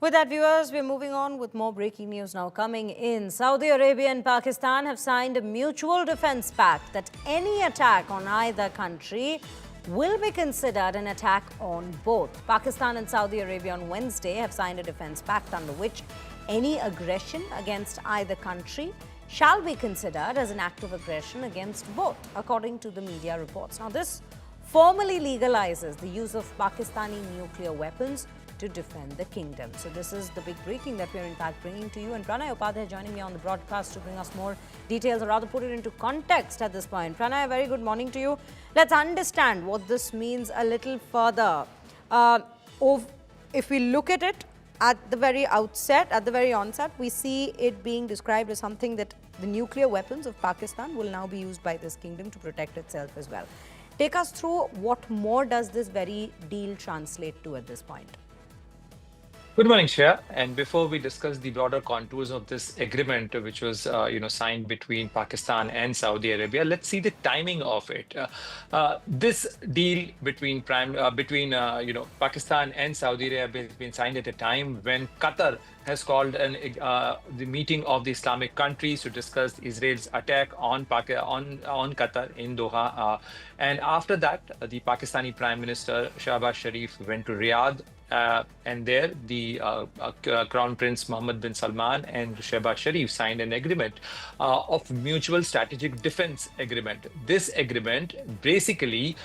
With that, viewers, we're moving on with more breaking news now coming in. Saudi Arabia and Pakistan have signed a mutual defense pact that any attack on either country will be considered an attack on both. Pakistan and Saudi Arabia on Wednesday have signed a defense pact under which any aggression against either country shall be considered as an act of aggression against both, according to the media reports. Now, this formally legalizes the use of Pakistani nuclear weapons to defend the kingdom. So this is the big breaking that we're in fact bringing to you. And Pranay Upadhyay joining me on the broadcast to bring us more details, or rather put it into context at this point. Pranay, a very good morning to you. Let's understand what this means a little further. If we look at it at the very outset, at the very onset, we see it being described as something that the nuclear weapons of Pakistan will now be used by this kingdom to protect itself as well. Take us through what more does this very deal translate to at this point? Good morning, Shreya. And before we discuss the broader contours of this agreement, which was, signed between Pakistan and Saudi Arabia, let's see the timing of it. This deal between Pakistan and Saudi Arabia has been signed at a time when Qatar has called the meeting of the Islamic countries to discuss Israel's attack on Qatar in Doha. And after that, the Pakistani Prime Minister Shahbaz Sharif went to Riyadh. And there, the Crown Prince Mohammed bin Salman and Shahbaz Sharif signed an agreement of mutual strategic defense agreement. This agreement basically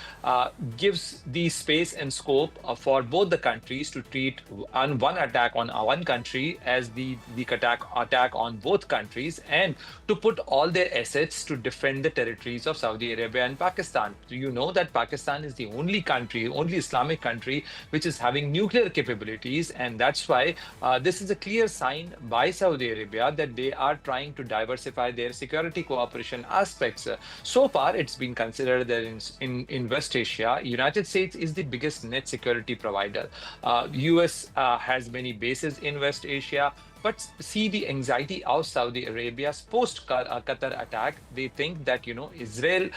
gives the space and scope for both the countries to treat one attack on one country as the attack on both countries, and to put all their assets to defend the territories of Saudi Arabia and Pakistan. So you know that Pakistan is the only Islamic country which is having nuclear capabilities, and that's why this is a clear sign by Saudi Arabia that they are trying to diversify their security cooperation aspects. So far, it's been considered that in West Asia, United States is the biggest net security provider. US has many bases in West Asia. But see the anxiety of Saudi Arabia's post-Qatar attack. They think that, Israel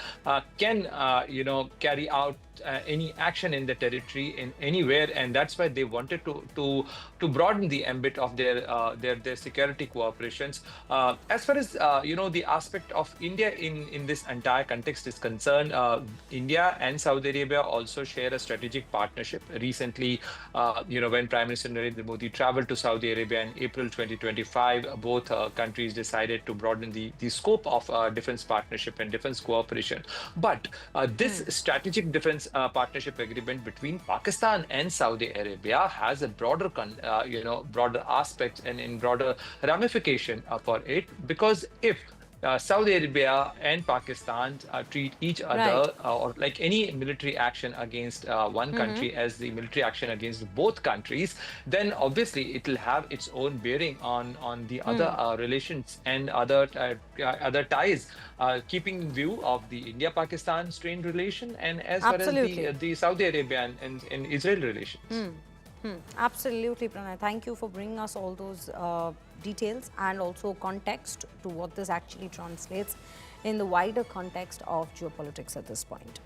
can, carry out any action in the territory in anywhere, and that's why they wanted to broaden the ambit of their security cooperations. As far as the aspect of India in this entire context is concerned, India and Saudi Arabia also share a strategic partnership. Recently, when Prime Minister Narendra Modi traveled to Saudi Arabia in April 2025, both countries decided to broaden the scope of defense partnership and defense cooperation. But this strategic defense partnership agreement between Pakistan and Saudi Arabia has a broader aspects and in broader ramification for it, because if Saudi Arabia and Pakistan treat each other or like any military action against one country as the military action against both countries, then obviously it will have its own bearing on the other relations and other ties, keeping in view of the India-Pakistan strained relation and as well as the Saudi Arabia and Israel relations. Absolutely, Pranay. Thank you for bringing us all those details and also context to what this actually translates in the wider context of geopolitics at this point.